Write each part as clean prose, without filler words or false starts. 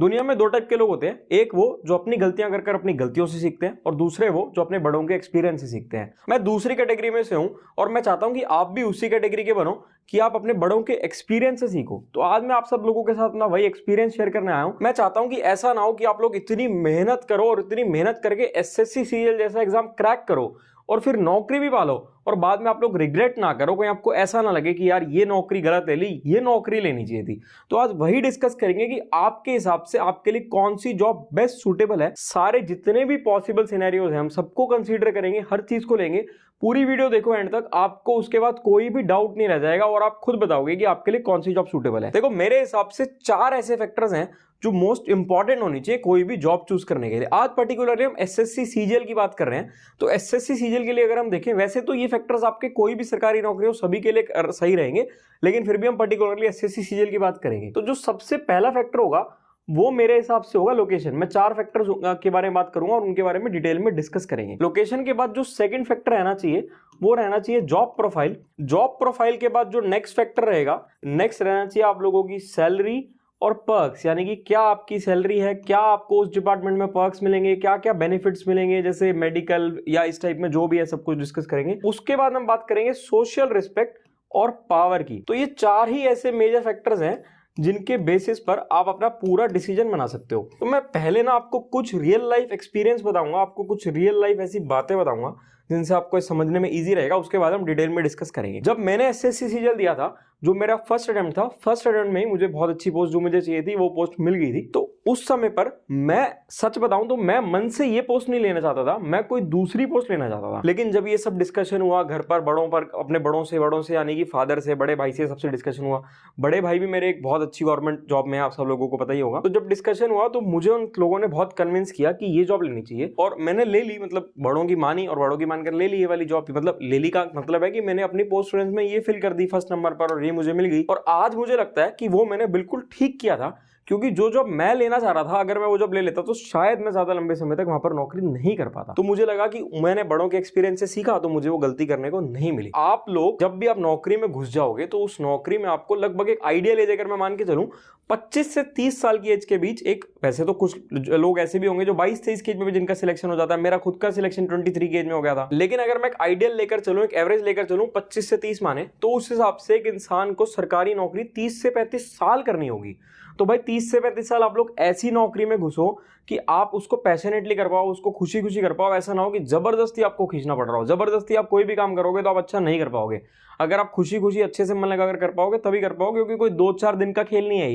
दुनिया में दो टाइप के लोग होते हैं, एक वो जो अपनी गलतियां कर कर अपनी गलतियों से सीखते हैं और दूसरे वो जो अपने बड़ों के एक्सपीरियंस से सीखते हैं। मैं दूसरी कैटेगरी में से हूं और मैं चाहता हूं कि आप भी उसी कैटेगरी के बनो कि आप अपने बड़ों के एक्सपीरियंस से सीखो। तो आज मैं आप सब लोगों के साथ ना वही एक्सपीरियंस शेयर करने आया हूं। मैं चाहता हूं कि ऐसा ना हो कि आप लोग इतनी मेहनत करो और इतनी मेहनत करके एसएससी सीजीएल जैसा एग्जाम क्रैक करो और फिर नौकरी भी पालो और बाद में आप लोग रिग्रेट ना करो, कहीं आपको ऐसा ना लगे कि यार ये नौकरी गलत ले ली, ये नौकरी लेनी चाहिए थी। तो आज वही डिस्कस करेंगे कि आपके हिसाब से आपके लिए कौन सी जॉब बेस्ट सूटेबल है। सारे जितने भी पॉसिबल सिनेरियोज हैं हम सबको कंसीडर करेंगे, हर चीज को लेंगे। पूरी वीडियो देखो एंड तक, आपको उसके बाद कोई भी डाउट नहीं रह जाएगा और आप खुद बताओगे कि आपके लिए कौन सी जॉब सूटेबल है। देखो मेरे हिसाब से 4 ऐसे फैक्टर्स हैं जो मोस्ट इंपॉर्टेंट होनी चाहिए कोई भी जॉब चूज करने के लिए। आज पर्टिकुलरली हम एसएससी सीजीएल की बात कर रहे हैं। तो एसएससी सीजीएल के लिए अगर हम देखें, वैसे तो ये फैक्टर्स आपके कोई भी सरकारी नौकरी हो सभी के लिए सही रहेंगे, लेकिन फिर भी हम पर्टिकुलरली एसएससी सीजीएल की बात करेंगे। तो जो सबसे पहला फैक्टर होगा वो मेरे हिसाब से होगा लोकेशन। मैं 4 फैक्टर्स के बारे में बात करूंगा और उनके बारे में डिटेल में डिस्कस करेंगे। लोकेशन के बाद जो सेकंड फैक्टर रहना चाहिए वो रहना चाहिए जॉब प्रोफाइल। जॉब प्रोफाइल के बाद जो नेक्स्ट फैक्टर रहेगा, नेक्स्ट रहना चाहिए आप लोगों की सैलरी और पर्क्स, यानी कि क्या आपकी सैलरी है, क्या आपको उस डिपार्टमेंट में पर्क्स मिलेंगे, क्या क्या बेनिफिट्स मिलेंगे, जैसे मेडिकल या इस टाइप में जो भी है सब कुछ डिस्कस करेंगे। उसके बाद हम बात करेंगे सोशल रिस्पेक्ट और पावर की। तो ये 4 ही ऐसे मेजर फैक्टर्स हैं जिनके बेसिस पर आप अपना पूरा डिसीजन बना सकते हो। तो मैं पहले ना आपको कुछ रियल लाइफ एक्सपीरियंस बताऊंगा, आपको कुछ रियल लाइफ ऐसी बातें बताऊंगा जिनसे आपको समझने में इजी रहेगा। उसके बाद हम डिटेल में डिस्कस करेंगे। जब मैंने एसएससी सीजीएल दिया था, जो मेरा फर्स्ट अटेम्प्ट था, फर्स्ट अटेम्प्ट में ही मुझे बहुत अच्छी पोस्ट जो मुझे चाहिए थी वो पोस्ट मिल गई थी। तो उस समय पर मैं सच बताऊं तो मैं मन से ये पोस्ट नहीं लेना चाहता था, मैं कोई दूसरी पोस्ट लेना चाहता था। लेकिन जब ये सब डिस्कशन हुआ घर पर, बड़ों पर, अपने बड़ों से यानी कि फादर से, बड़े भाई से सबसे डिस्कशन हुआ। बड़े भाई भी मेरे एक बहुत अच्छी गवर्नमेंट जॉब में है, आप सब लोगों को पता ही होगा। तो जब डिस्कशन हुआ तो मुझे उन लोगों ने बहुत कन्विंस किया कि ये जॉब लेनी चाहिए और मैंने ले ली। मतलब बड़ों की मानी और बड़ों की मानकर ले ली ये वाली जॉब। मतलब ले ली का मतलब है कि मैंने अपनी पोस्ट रेंज में ये फिल कर दी फर्स्ट नंबर पर और ये मुझे मिल गई। और आज मुझे लगता है कि वो मैंने बिल्कुल ठीक किया था, क्योंकि जो जॉब मैं लेना चाह रहा था अगर मैं वो जॉब ले लेता तो शायद मैं ज्यादा लंबे समय तक वहां पर नौकरी नहीं कर पाता। तो मुझे लगा कि मैंने बड़ों के एक्सपीरियंस से सीखा तो मुझे वो गलती करने को नहीं मिली। आप लोग जब भी आप नौकरी में घुस जाओगे तो उस नौकरी में आपको लगभग एक आइडिया ले जाकर मैं मान के चलूं 25 से 30 साल की एज के बीच एक, वैसे तो कुछ लोग ऐसे भी होंगे जो 22-23 की एज में भी जिनका सिलेक्शन हो जाता है। मेरा खुद का सिलेक्शन 23 की एज में हो गया था। लेकिन अगर मैं एक आइडियल लेकर चलूं, एक एवरेज लेकर चलूं 25 से 30 माने, तो उस हिसाब से एक इंसान को सरकारी नौकरी 30 से 35 साल करनी होगी। तो भाई 30 से 35 साल आप लोग ऐसी नौकरी में घुसो कि आप उसको पैशनेटली कर पाओ, उसको खुशी खुशी कर पाओ। ऐसा ना हो कि जबरदस्ती आपको खींचना पड़ रहा हो। जबरदस्ती आप कोई भी काम करोगे तो आप अच्छा नहीं कर पाओगे। अगर आप खुशी खुशी अच्छे से मन लगाकर कर पाओगे तभी कर पाओगे, क्योंकि कोई 2-4 दिन का खेल नहीं है,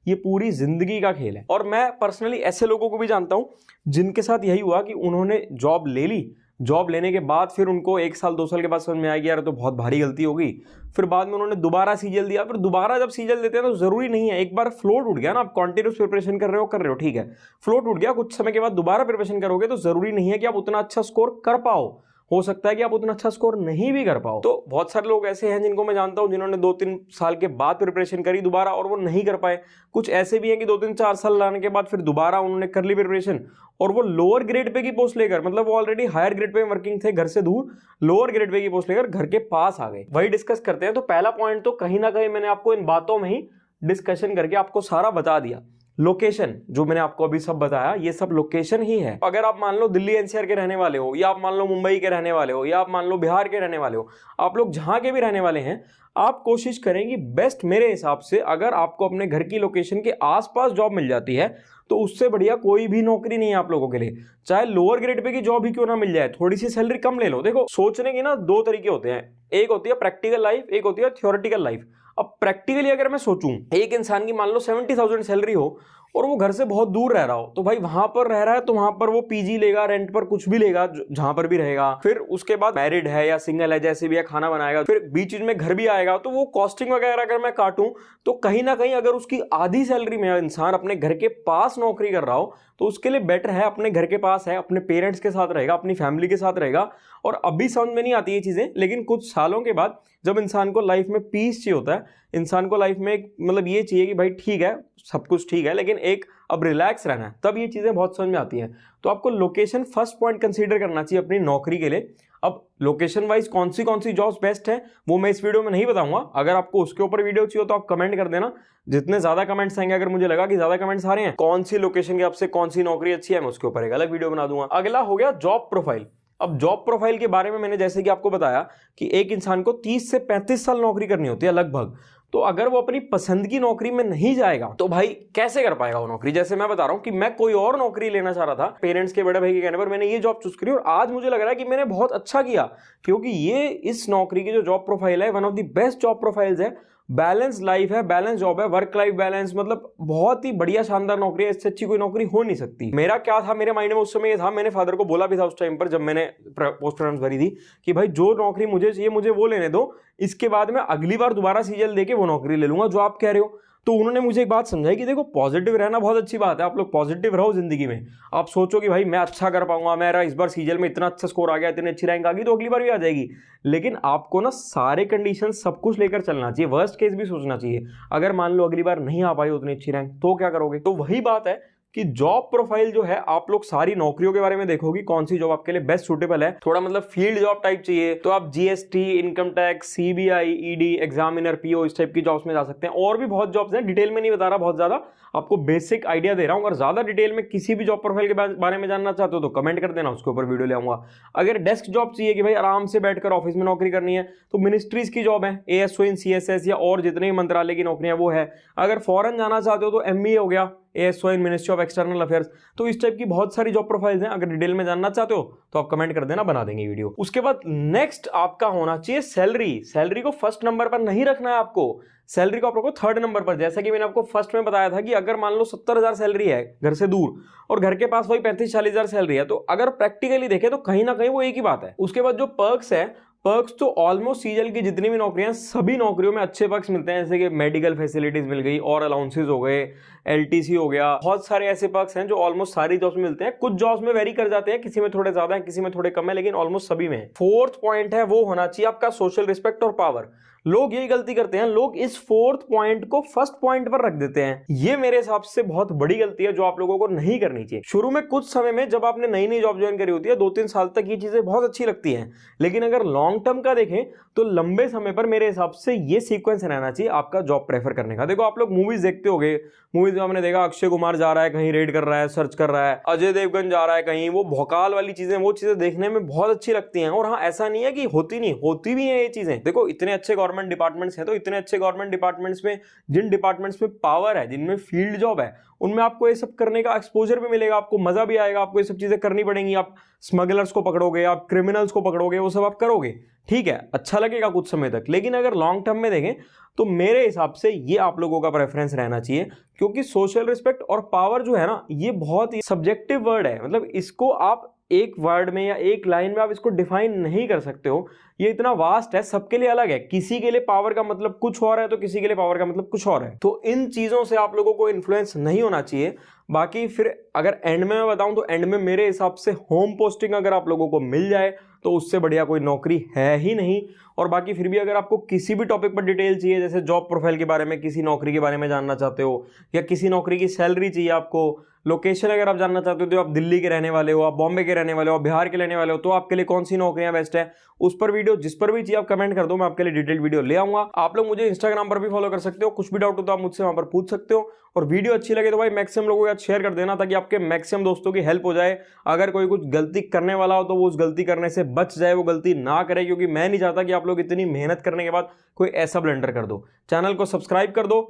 ये पूरी जिंदगी का खेल है। और मैं पर्सनली ऐसे लोगों को भी जानता हूं जिनके साथ यही हुआ कि उन्होंने जॉब ले ली, जॉब लेने के बाद फिर उनको 1 साल 2 साल के बाद समझ में आ गया यार तो बहुत भारी गलती हो गई। फिर बाद में उन्होंने दोबारा सीजीएल दिया। फिर दोबारा जब सीजीएल देते हैं तो जरूरी नहीं है, एक बार फ्लो टूट गया ना, आप कंटिन्यूस प्रिपरेशन कर रहे हो ठीक है, फ्लो टूट गया, कुछ समय के बाद दोबारा प्रिपरेशन करोगे तो जरूरी नहीं है कि आप उतना अच्छा स्कोर कर पाओ। हो सकता है कि आप उतना अच्छा स्कोर नहीं भी कर पाओ। तो बहुत सारे लोग ऐसे हैं जिनको मैं जानता हूं जिन्होंने 2-3 साल के बाद प्रिपरेशन करी दोबारा और वो नहीं कर पाए। कुछ ऐसे भी हैं कि 2-3-4 साल लाने के बाद फिर दोबारा उन्होंने कर ली प्रिपरेशन और वो लोअर ग्रेड पे की पोस्ट लेकर, मतलब वो ऑलरेडी हायर ग्रेड पे वर्किंग थे घर से दूर, लोअर ग्रेड पे की पोस्ट लेकर घर के पास आ गए। वही डिस्कस करते हैं। तो पहला पॉइंट तो कहीं ना कहीं मैंने आपको इन बातों में ही डिस्कशन करके आपको सारा बता दिया। लोकेशन जो मैंने आपको अभी सब बताया ये सब लोकेशन ही है। अगर आप मान लो दिल्ली एनसीआर के रहने वाले हो, या आप मान लो मुंबई के रहने वाले हो, या आप मान लो बिहार के रहने वाले हो, आप लोग जहां के भी रहने वाले हैं, आप कोशिश करेंगे बेस्ट, मेरे हिसाब से अगर आपको अपने घर की लोकेशन के आसपास जॉब मिल जाती है तो उससे बढ़िया कोई भी नौकरी नहीं है आप लोगों के लिए। चाहे लोअर ग्रेड पे की जॉब ही क्यों ना मिल जाए, थोड़ी सी सैलरी कम ले लो। देखो सोचने के ना 2 तरीके होते हैं, एक होती है प्रैक्टिकल लाइफ, एक होती है थ्योरेटिकल लाइफ। अब प्रैक्टिकली अगर मैं सोचूं, एक इंसान की मान लो 70,000 सैलरी हो और वो घर से बहुत दूर रह रहा हो, तो भाई वहां पर रह रहा है तो वहां पर वो पीजी लेगा, रेंट पर कुछ भी लेगा जहां पर भी रहेगा। फिर उसके बाद मैरिड है या सिंगल है, जैसे भी है, खाना बनाएगा, फिर बीच में घर भी आएगा। तो वो कॉस्टिंग वगैरह अगर मैं काटूं तो कहीं ना कहीं अगर उसकी आधी सैलरी में इंसान अपने घर के पास नौकरी कर रहा हो तो उसके लिए बेटर है अपने घर के पास है, अपने पेरेंट्स के साथ रहेगा, अपनी फैमिली के साथ रहेगा। और अभी समझ में नहीं आती ये चीजें, लेकिन कुछ सालों के बाद जब इंसान को लाइफ में पीस चाहिए होता है, इंसान को लाइफ में मतलब ये चाहिए कि भाई ठीक है सब कुछ ठीक है लेकिन एक अब रिलैक्स रहना है, तब ये चीजें बहुत समझ में आती हैं। तो आपको लोकेशन फर्स्ट पॉइंट कंसीडर करना चाहिए अपनी नौकरी के लिए। अब लोकेशन वाइज कौन सी जॉब्स बेस्ट है वो मैं इस वीडियो में नहीं बताऊंगा। अगर आपको उसके ऊपर वीडियो चाहिए तो आप कमेंट कर देना, जितने ज्यादा कमेंट्स आएंगे, अगर मुझे लगा कि ज्यादा कमेंट्स आ रहे हैं कौन सी लोकेशन के आपसे कौन सी नौकरी अच्छी है, मैं उसके ऊपर एक अलग वीडियो बना दूंगा। अगला हो गया जॉब प्रोफाइल। अब जॉब प्रोफाइल के बारे में मैंने जैसे कि आपको बताया कि एक इंसान को 30 से 35 साल नौकरी करनी होती है लगभग, तो अगर वो अपनी पसंद की नौकरी में नहीं जाएगा तो भाई कैसे कर पाएगा वो नौकरी। जैसे मैं बता रहा हूं कि मैं कोई और नौकरी लेना चाह रहा था, पेरेंट्स के बड़े भाई के कहने पर मैंने ये जॉब चूज करी और आज मुझे लग रहा है कि मैंने बहुत अच्छा किया, क्योंकि ये इस नौकरी की जो जॉब प्रोफाइल है one of the best job profiles है। बैलेंस लाइफ है, बैलेंस जॉब है, वर्क लाइफ बैलेंस, मतलब बहुत ही बढ़िया शानदार नौकरी है, इससे अच्छी कोई नौकरी हो नहीं सकती। मेरा क्या था, मेरे माइंड में उस समय ये था, मैंने फादर को बोला भी था उस टाइम पर जब मैंने पोस्ट प्रेफरेंस भरी थी कि भाई जो नौकरी मुझे चाहिए मुझे वो लेने दो, इसके बाद मैं अगली बार दोबारा सीजल देके वो नौकरी ले लूंगा जो आप कह रहे हो। तो उन्होंने मुझे एक बात समझाई कि देखो पॉजिटिव रहना बहुत अच्छी बात है, आप लोग पॉजिटिव रहो जिंदगी में। आप सोचो कि भाई मैं अच्छा कर पाऊंगा, मेरा इस बार सीजल में इतना अच्छा स्कोर आ गया, इतनी अच्छी रैंक आ गई तो अगली बार भी आ जाएगी, लेकिन आपको ना सारे कंडीशन सब कुछ लेकर चलना चाहिए, वर्स्ट केस भी सोचना चाहिए। अगर मान लो अगली बार नहीं आ पाई उतनी अच्छी रैंक तो क्या करोगे। तो वही बात है कि जॉब प्रोफाइल जो है आप लोग सारी नौकरियों के बारे में देखोगे कौन सी जॉब आपके लिए बेस्ट सूटेबल है। थोड़ा मतलब फील्ड जॉब टाइप चाहिए तो आप GST, income tax, CBI, ED, examiner, PO, इस टाइप की जॉब्स में जा सकते हैं। और भी बहुत जॉब्स हैं, डिटेल में नहीं बता रहा, बहुत ज्यादा आपको बेसिक आइडिया दे रहा हूं। अगर ज्यादा डिटेल में किसी भी जॉब प्रोफाइल के बारे में जानना चाहते हो तो कमेंट कर देना, उसके ऊपर वीडियो ले आऊंगा। अगर डेस्क जॉब चाहिए कि भाई आराम से बैठकर ऑफिस में नौकरी करनी है तो मिनिस्ट्रीज की जॉब है, एएसओ इन सीएसएस या और जितने भी मंत्रालय की नौकरियां वो है। अगर फॉरेन जाना चाहते हो तो एमबीए हो गया, ASO in ministry of external affairs. तो इस टाइप की बहुत सारी जॉब प्रोफाइल्स हैं, अगर डिटेल में जानना चाहते हो तो आप कमेंट कर देना, बना देंगे वीडियो। उसके बाद नेक्स्ट आपका होना चाहिए सैलरी। सैलरी को फर्स्ट नंबर पर नहीं रखना है आपको, सैलरी को आप रखो थर्ड नंबर पर। जैसा कि मैंने आपको फर्स्ट में बताया था कि अगर मान लो 70,000 सैलरी है घर से दूर और घर के पास वही 35-40,000 सैलरी है, तो अगर प्रैक्टिकली देखें तो कहीं ना कहीं वो एक ही बात है। उसके बाद जो पर्क्स है, पर्क्स तो ऑलमोस्ट सीजल की जितनी भी नौकरियां सभी नौकरियों में अच्छे पर्क्स मिलते हैं, जैसे कि मेडिकल फैसिलिटीज मिल गई और अलाउंसेस हो गए, एलटीसी हो गया, बहुत सारे ऐसे पर्क्स हैं जो ऑलमोस्ट सारी जॉब्स में मिलते हैं। कुछ जॉब्स में वेरी कर जाते हैं, किसी में थोड़े ज्यादा है, किसी में थोड़े कम है, लेकिन ऑलमोस्ट सभी में है। फोर्थ पॉइंट है वो होना चाहिए आपका सोशल रिस्पेक्ट और पावर। लोग यही गलती करते हैं, लोग इस फोर्थ पॉइंट को फर्स्ट पॉइंट पर रख देते हैं। ये मेरे हिसाब से बहुत बड़ी गलती है जो आप लोगों को नहीं करनी चाहिए। शुरू में कुछ समय में जब आपने नई नई जॉब ज्वाइन करी होती है 2-3 साल तक ये चीजें बहुत अच्छी लगती हैं, लेकिन अगर लॉन्ग टर्म का देखें तो लंबे समय पर मेरे हिसाब से ये सीक्वेंस रहना चाहिए आपका जॉब प्रेफर करने का। देखो आप लोग मूवीज देखते होगे, मूवीज में हमने देखा अक्षय कुमार जा रहा है कहीं, रेड कर रहा है, सर्च कर रहा है, अजय देवगन जा रहा है कहीं, वो भौकाल वाली चीजें, वो चीजें देखने में बहुत अच्छी लगती हैं। और हाँ, ऐसा नहीं है कि होती नहीं, होती भी है ये चीजें। देखो इतने अच्छे गवर्नमेंट डिपार्टमेंट्स हैं, तो इतने अच्छे गवर्नमेंट डिपार्टमेंट्स में जिन डिपार्टमेंट्स में पावर है, जिनमें फील्ड जॉब है, उनमें आपको ये सब करने का एक्सपोजर भी मिलेगा, आपको मजा भी आएगा, आपको ये सब चीजें करनी पड़ेंगी। आप स्मगलर्स को पकड़ोगे, आप क्रिमिनल्स को पकड़ोगे, वो सब आप करोगे, ठीक है, अच्छा लगेगा कुछ समय तक, लेकिन अगर लॉन्ग टर्म में देखें तो मेरे हिसाब से ये आप लोगों का प्रेफरेंस रहना चाहिए। क्योंकि सोशल रिस्पेक्ट और पावर जो है ना, ये बहुत ही सब्जेक्टिव वर्ड है, मतलब इसको आप एक वर्ड में या एक लाइन में आप इसको डिफाइन नहीं कर सकते हो, ये इतना वास्ट है, सबके लिए अलग है। किसी के लिए पावर का मतलब कुछ और है तो किसी के लिए पावर का मतलब कुछ और है। तो इन चीजों से आप लोगों को इन्फ्लुएंस नहीं होना चाहिए। बाकी फिर अगर एंड में मैं बताऊं तो एंड में मेरे हिसाब से होम पोस्टिंग अगर आप लोगों को मिल जाए तो उससे बढ़िया कोई नौकरी है ही नहीं। और बाकी फिर भी अगर आपको किसी भी टॉपिक पर डिटेल चाहिए, जैसे जॉब प्रोफाइल के बारे में, किसी नौकरी के बारे में जानना चाहते हो, या किसी नौकरी की सैलरी चाहिए आपको, लोकेशन अगर आप जानना चाहते हो तो आप दिल्ली के रहने वाले हो, आप बॉम्बे के रहने वाले हो, आप बिहार के रहने वाले हो, तो आपके लिए कौन सी नौकरियां बेस्ट है, उस पर वीडियो, जिस पर भी चाहिए आप कमेंट कर दो, मैं आपके लिए डिटेल वीडियो ले आऊंगा। आप लोग मुझे इंस्टाग्राम पर भी फॉलो कर सकते हो, कुछ भी डाउट हो तो आप मुझसे वहां पर पूछ सकते हो। और वीडियो अच्छी लगे तो भाई मैक्सिमम लोगों के साथ शेयर कर देना, ताकि आपके मैक्सिमम दोस्तों की हेल्प हो जाए। अगर कोई कुछ गलती करने वाला हो तो वो उस गलती करने से बच जाए, वो गलती ना करे, क्योंकि मैं नहीं चाहता कि आप लोग इतनी मेहनत करने के बाद कोई ऐसा ब्लंडर कर दो। चैनल को सब्सक्राइब कर दो।